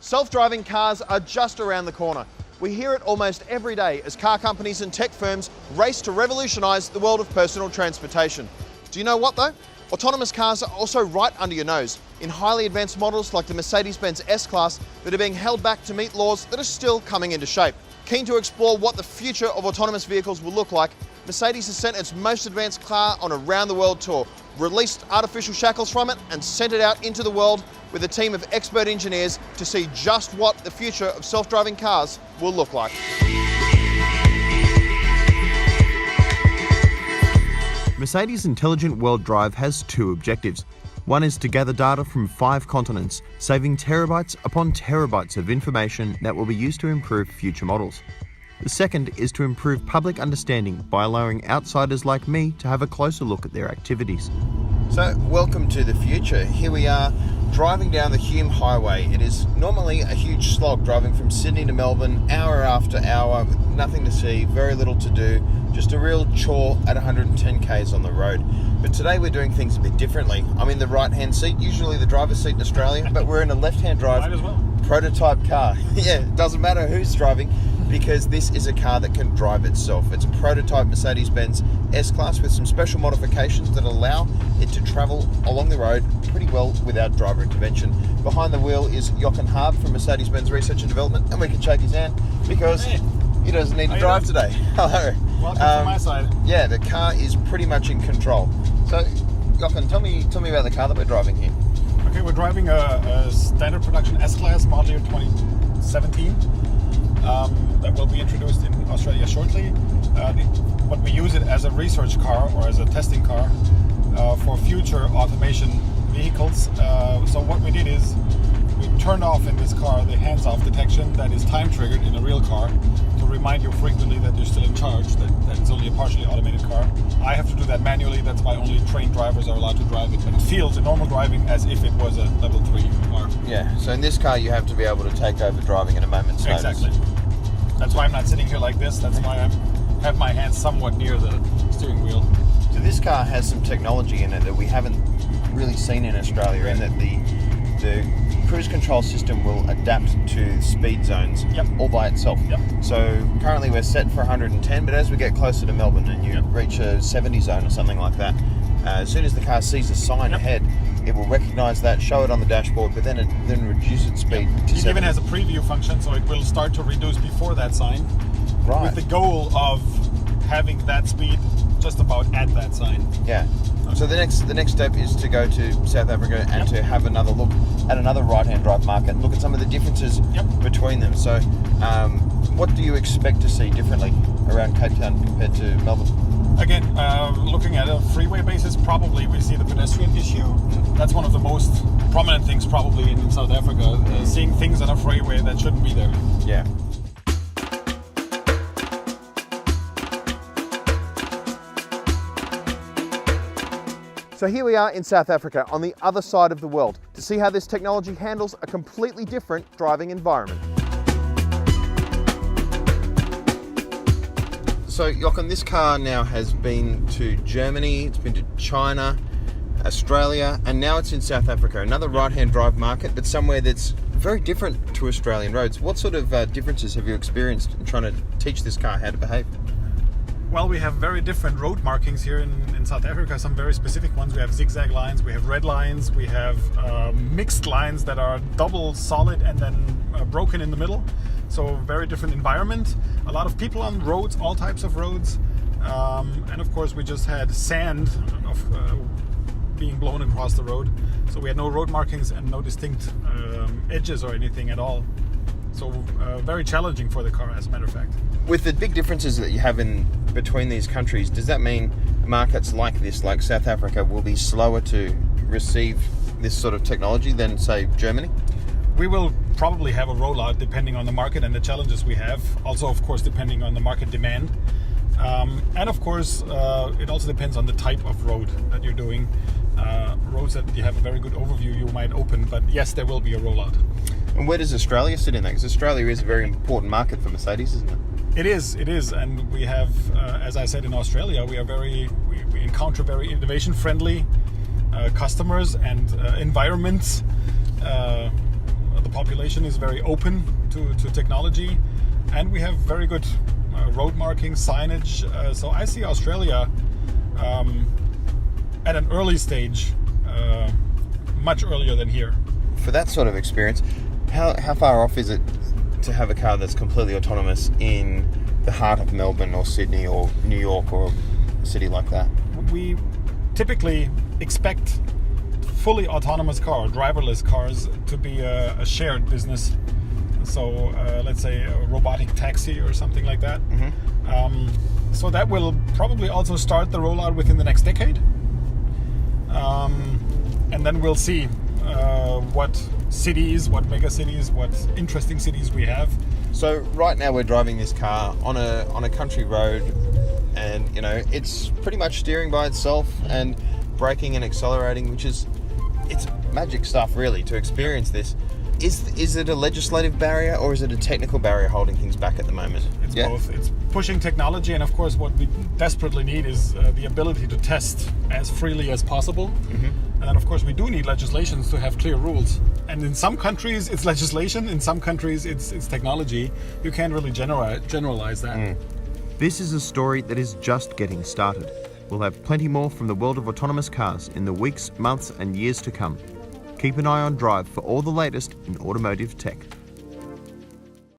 Self-driving cars are just around the corner. We hear it almost every day as car companies and tech firms race to revolutionise the world of personal transportation. Do you know what though? Autonomous cars are also right under your nose in highly advanced models like the Mercedes-Benz S-Class that are being held back to meet laws that are still coming into shape. Keen to explore what the future of autonomous vehicles will look like, Mercedes has sent its most advanced car on a round-the-world tour, released artificial shackles from it and sent it out into the world with a team of expert engineers to see just what the future of self-driving cars will look like. Mercedes Intelligent World Drive has two objectives. One is to gather data from 5 continents, saving terabytes upon terabytes of information that will be used to improve future models. The second is to improve public understanding by allowing outsiders like me to have a closer look at their activities. So, welcome to the future. Here we are driving down the Hume Highway. It is normally a huge slog driving from Sydney to Melbourne, hour after hour, with nothing to see, very little to do, just a real chore at 110 k's on the road. But today we're doing things a bit differently. I'm in the right-hand seat, usually the driver's seat in Australia, but we're in a left-hand drive prototype car. Yeah, it doesn't matter who's driving, because this is a car that can drive itself. It's a prototype Mercedes-Benz S-Class with some special modifications that allow it to travel along the road pretty well without driver intervention. Behind the wheel is Jochen Haab from Mercedes-Benz Research and Development, and we can shake his hand because he doesn't need to drive today. Hello. Welcome from my side. Yeah, the car is pretty much in control. So, Jochen, tell me about the car that we're driving here. Okay, we're driving a standard production S-Class model year 2017 that will be introduced in Australia shortly. But we use it as a research car or as a testing car for future automation vehicles. So what we did is we turned off in this car the hands-off detection that is time-triggered in a real car to remind you frequently that you're still in charge, that it's only a partially automated car. I have to do that manually. That's why only trained drivers are allowed to drive it. But it feels in normal driving as if it was a level 3 car. Yeah, so in this car you have to be able to take over driving at a moment's notice. Exactly. That's why I'm not sitting here like this. That's why I have my hands somewhat near the steering wheel. So this car has some technology in it that we haven't really seen in Australia, in that the cruise control system will adapt to speed zones all by itself. So currently we're set for 110, but as we get closer to Melbourne and you reach a 70 zone or something like that, as soon as the car sees a sign ahead, it will recognise that, show it on the dashboard, but then reduce its speed to 70. It even has a preview function, so it will start to reduce before that sign, with the goal of having that speed just about at that sign. Yeah. So the next step is to go to South Africa and to have another look at another right-hand drive market and look at some of the differences between them. So what do you expect to see differently around Cape Town compared to Melbourne? Again, looking at a freeway basis, probably we see the pedestrian issue. That's one of the most prominent things probably in South Africa, seeing things on a freeway that shouldn't be there. Yeah. So here we are in South Africa, on the other side of the world, to see how this technology handles a completely different driving environment. So Jochen, this car now has been to Germany, it's been to China, Australia, and now it's in South Africa, another right-hand drive market, but somewhere that's very different to Australian roads. What sort of differences have you experienced in trying to teach this car how to behave? Well, we have very different road markings here in South Africa, some very specific ones. We have zigzag lines, we have red lines, we have mixed lines that are double solid and then broken in the middle. So very different environment. A lot of people on roads, all types of roads. And of course we just had sand being blown across the road. So we had no road markings and no distinct edges or anything at all. So very challenging for the car, as a matter of fact. With the big differences that you have in between these countries, does that mean markets like this, like South Africa, will be slower to receive this sort of technology than, say, Germany? We will probably have a rollout depending on the market and the challenges we have. Also, of course, depending on the market demand. And of course, it also depends on the type of road that you're doing. Roads that you have a very good overview, you might open, but yes, there will be a rollout. And where does Australia sit in that? Because Australia is a very important market for Mercedes, isn't it? It is, and we have, as I said, in Australia, we encounter very innovation-friendly customers and environments. The population is very open to technology, and we have very good road marking, signage. So I see Australia at an early stage, much earlier than here. For that sort of experience, how far off is it to have a car that's completely autonomous in the heart of Melbourne or Sydney or New York or a city like that? We typically expect fully autonomous car, driverless cars, to be a shared business. So let's say a robotic taxi or something like that. So that will probably also start the rollout within the next decade. And then we'll see what cities, what mega cities, what interesting cities we have. So right now we're driving this car on a country road, and you know it's pretty much steering by itself and braking and accelerating, it's magic stuff really to experience this. Is it a legislative barrier or is it a technical barrier holding things back at the moment? It's both. It's pushing technology, and of course what we desperately need is the ability to test as freely as possible. And then of course we do need legislations to have clear rules. And in some countries it's legislation, in some countries it's technology. You can't really generalize that. This is a story that is just getting started. We'll have plenty more from the world of autonomous cars in the weeks, months and years to come. Keep an eye on Drive for all the latest in automotive tech.